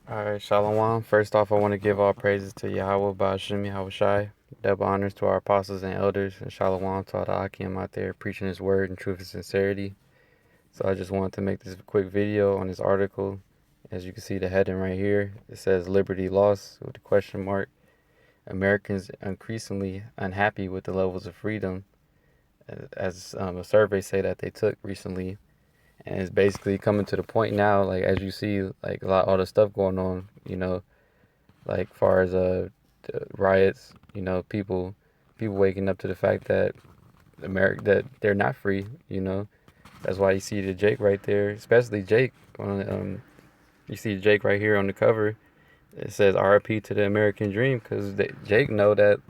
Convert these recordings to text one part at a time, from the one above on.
Alright, Shalom. First off, I want to give all praises to Yahweh, Ba'ashim, Yahweh Shai. Double honors to our apostles and elders, and Shalom to all the Akim out there preaching his word in truth and sincerity. So I just wanted to make this quick video on this article. As you can see the heading right here, it says Liberty Lost with a question mark. Americans increasingly unhappy with the levels of freedom, as a survey say that they took recently. And it's basically coming to the point now, like as you see, like all the stuff going on, like far as the riots, people waking up to the fact that that they're not free. That's why you see the Jake right there, especially Jake on you see Jake right here on the cover. It says RIP to the American dream, because Jake know that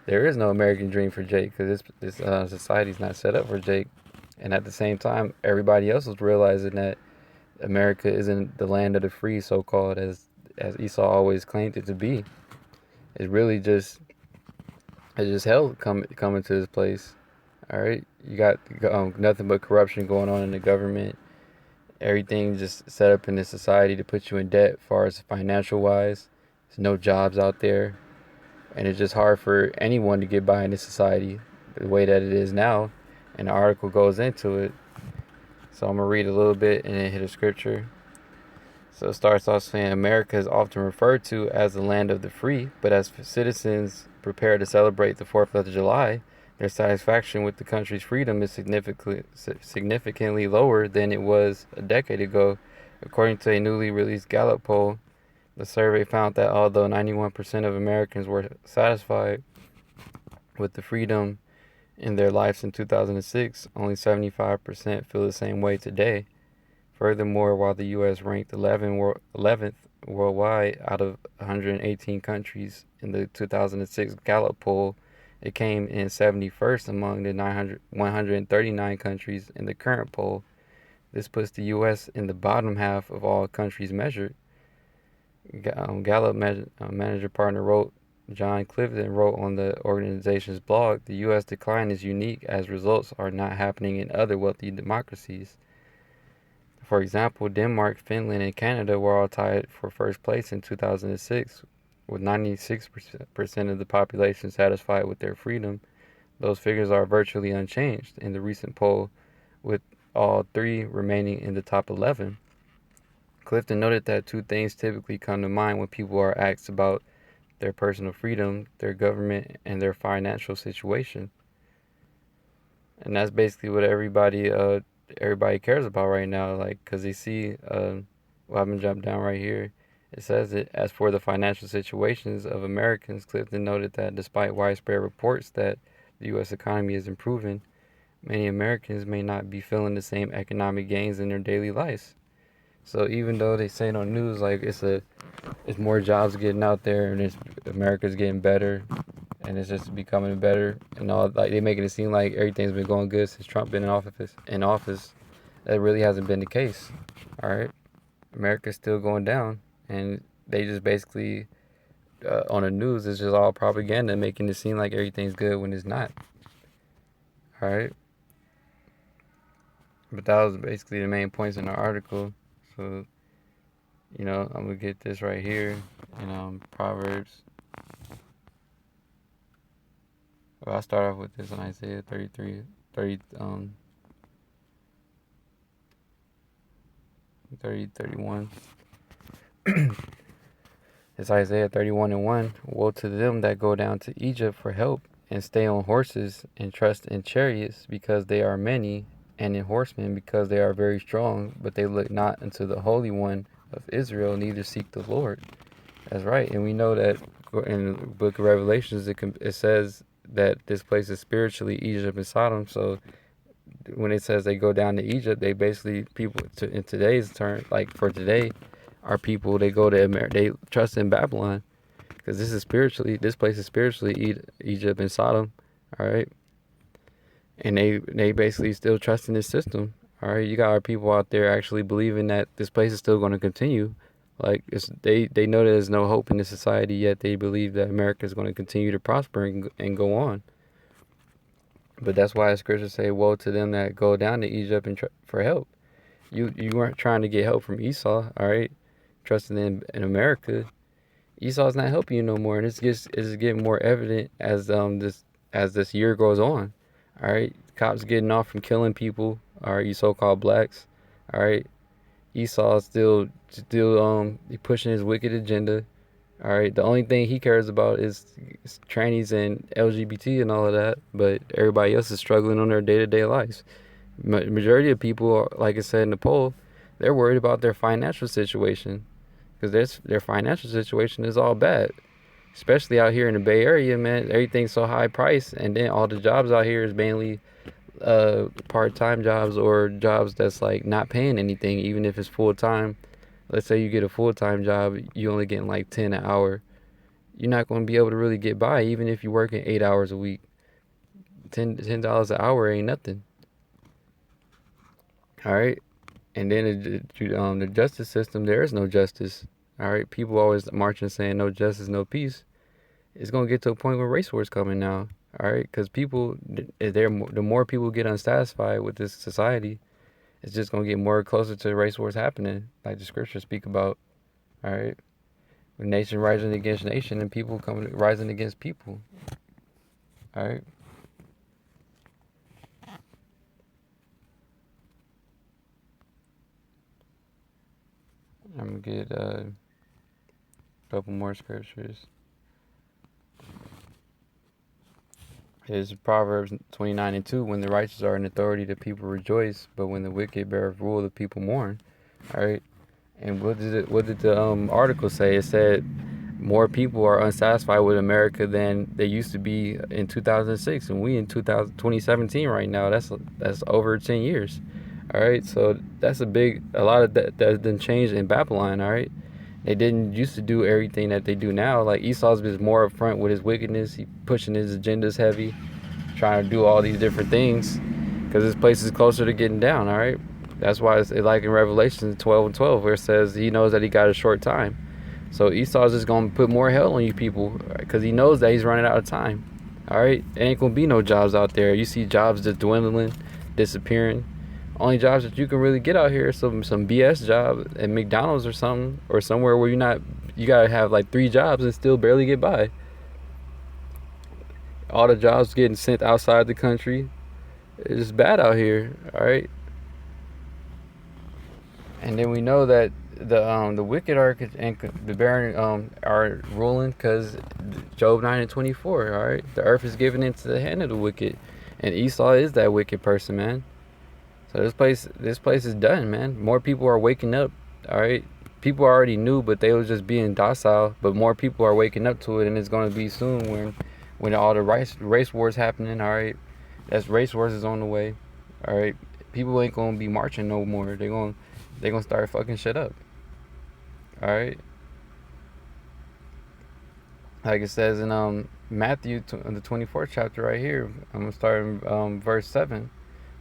there is no American dream for Jake, because this society's not set up for Jake. And at the same time, everybody else is realizing that America isn't the land of the free, so called, as Esau always claimed it to be. It's really just it's just hell coming to this place. All right, you got nothing but corruption going on in the government. Everything just set up in the society to put you in debt, as far as financial wise. There's no jobs out there, and it's just hard for anyone to get by in this society the way that it is now. And the article goes into it. So I'm gonna read a little bit and then hit a scripture. So it starts off saying America is often referred to as the land of the free, but as citizens prepare to celebrate the 4th of July, their satisfaction with the country's freedom is significantly lower than it was a decade ago. According to a newly released Gallup poll, the survey found that although 91% of Americans were satisfied with the freedom in their lives in 2006, only 75% feel the same way today. Furthermore, while the U.S. ranked 11th worldwide out of 118 countries in the 2006 Gallup poll, it came in 71st among the 139 countries in the current poll. This puts the U.S. in the bottom half of all countries measured. Gallup manager partner John Clifton wrote on the organization's blog, the U.S. decline is unique as results are not happening in other wealthy democracies. For example, Denmark, Finland, and Canada were all tied for first place in 2006, with 96% of the population satisfied with their freedom. Those figures are virtually unchanged in the recent poll, with all three remaining in the top 11. Clifton noted that two things typically come to mind when people are asked about their personal freedom, their government, and their financial situation. And that's basically what everybody cares about right now, like, because they see, well, I'm gonna jump down right here. It says it, as for the financial situations of Americans, Clifton noted that despite widespread reports that the U.S. economy is improving, many Americans may not be feeling the same economic gains in their daily lives. So even though they say it on news like it's more jobs getting out there and America's getting better and it's just becoming better and all, like they making it seem like everything's been going good since Trump been in office, that really hasn't been the case. All right, America's still going down, and they just basically on the news it's just all propaganda making it seem like everything's good when it's not. All right, but that was basically the main points in the article. So I'm gonna get this right here in Proverbs. Well, I'll start off with this in Isaiah 33, 30, 31. It's Isaiah 31 and 1. Woe to them that go down to Egypt for help, and stay on horses, and trust in chariots, because they are many, and in horsemen, because they are very strong, but they look not unto the Holy One of Israel, neither seek the Lord. That's right, and we know that in the book of Revelations, it says that this place is spiritually Egypt and Sodom. So when it says they go down to Egypt, they basically in today's term, like for today, our people they go to they trust in Babylon, because this place is spiritually Egypt and Sodom. All right, and they basically still trust in this system. All right, you got our people out there actually believing that this place is still going to continue. Like they know there's no hope in this society, yet they believe that America is going to continue to prosper and go on. But that's why the scriptures say, "Woe to them that go down to Egypt for help." You weren't trying to get help from Esau, all right? trusting in America, Esau's not helping you no more, and it's getting more evident as this year goes on. All right, cops getting off from killing people. All right, you so-called blacks. All right, Esau still he pushing his wicked agenda. All right, the only thing he cares about is trannies and LGBT and all of that, but everybody else is struggling on their day-to-day lives. Majority of people, like I said in the poll, they're worried about their financial situation because their financial situation is all bad, especially out here in the Bay Area, man. Everything's so high priced, and then all the jobs out here is mainly part-time jobs or jobs that's like not paying anything, even if it's full-time. Let's say you get a full-time job, you only getting like 10 an hour. You're not going to be able to really get by, even if you're working 8 hours a week. $10 an hour ain't nothing. All right, and then the justice system, there is no justice. All right, people always marching saying no justice, no peace. It's gonna get to a point where race wars coming now. All right, because the more people get unsatisfied with this society, it's just gonna get more closer to race wars happening, like the scriptures speak about. All right, with nation rising against nation and people coming rising against people. All right. I'm gonna get a couple more scriptures. It's Proverbs 29:2. When the righteous are in authority, the people rejoice, but when the wicked bear rule, the people mourn. All right. And what did the article say? It said more people are unsatisfied with America than they used to be in 2006, and we in 2017 right now. That's over 10 years. All right, so that's a lot of that done changed in Babylon. All right, they didn't used to do everything that they do now. Like Esau's been more upfront with his wickedness. He pushing his agendas heavy, trying to do all these different things because this place is closer to getting down. All right, that's why it's like in Revelation 12:12 where it says he knows that he got a short time. So Esau's just gonna put more hell on you people because he knows that he's running out of time. All right, there ain't gonna be no jobs out there. You see jobs just dwindling, disappearing. Only jobs that you can really get out here is some BS job at McDonald's or something, or somewhere where you gotta have like 3 jobs and still barely get by. All the jobs getting sent outside the country. It's bad out here. All right, and then we know that the wicked are and the barren are ruling because Job 9:24. All right, the earth is given into the hand of the wicked, and Esau is that wicked person, man. So this place is done, man. More people are waking up. All right, people already knew, but they was just being docile. But more people are waking up to it, and it's gonna be soon when all the race wars happening. All right, that's race wars is on the way. All right, people ain't gonna be marching no more. They gonna start fucking shit up. All right, like it says in Matthew the 24th chapter right here. I'm gonna start in verse 7.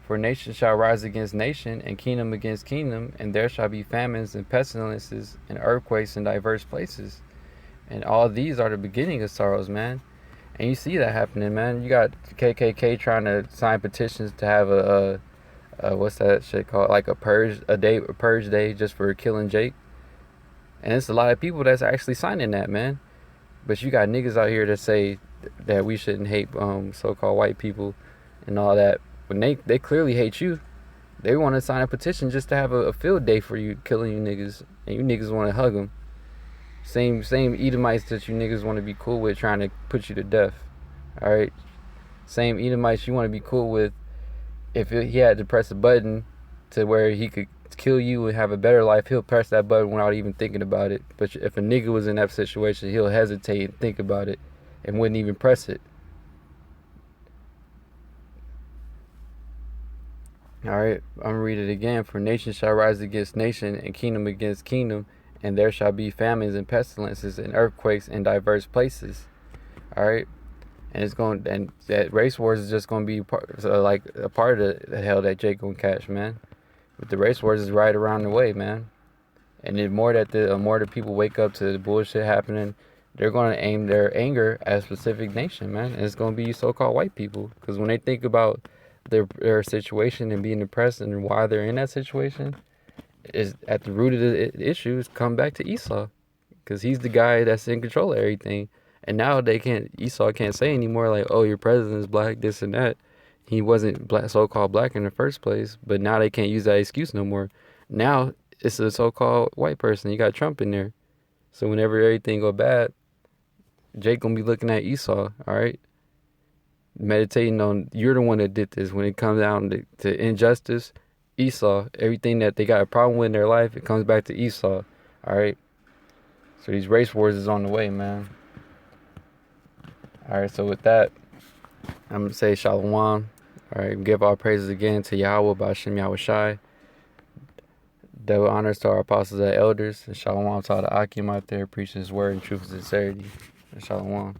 For nation shall rise against nation, and kingdom against kingdom, and there shall be famines and pestilences and earthquakes in diverse places. And all these are the beginning of sorrows, man. And you see that happening, man. You got KKK trying to sign petitions to have a what's that shit called? Like a purge day just for killing Jake. And it's a lot of people that's actually signing that, man. But you got niggas out here that say that we shouldn't hate so-called white people and all that. When they clearly hate you. They want to sign a petition just to have a field day for you, killing you niggas. And you niggas want to hug them. Same Edomites that you niggas want to be cool with trying to put you to death. Alright? Same Edomites you want to be cool with if he had to press a button to where he could kill you and have a better life, he'll press that button without even thinking about it. But if a nigga was in that situation, he'll hesitate and think about it and wouldn't even press it. Alright, I'm going to read it again. For nation shall rise against nation, and kingdom against kingdom, and there shall be famines and pestilences and earthquakes in diverse places. Alright, and that race wars is just going to be like a part of the hell that Jake going to catch, man. But the race wars is right around the way, man. And the more the people wake up to the bullshit happening, they're going to aim their anger at a specific nation, man. And it's going to be so-called white people. Because when they think about their situation and being depressed and why they're in that situation, is at the root of the issues come back to Esau, because he's the guy that's in control of everything. And now Esau can't say anymore like, oh, your president is black, this and that. He wasn't black, so-called black in the first place, but now they can't use that excuse no more. Now it's a so-called white person. You got Trump in there. So whenever everything go bad, Jake gonna be looking at Esau, all right? Meditating on, you're the one that did this. When it comes down to injustice, Esau, everything that they got a problem with in their life, it comes back to Esau, all right? So these race wars is on the way, man. All right, so with that, I'm going to say Shalom. All right, give all praises again to Yahweh, Ba'ashem Yahweh Shai. Double honors to our apostles and elders. And Shalom to all the Akim out there preaching his word in truth and sincerity. And Shalom.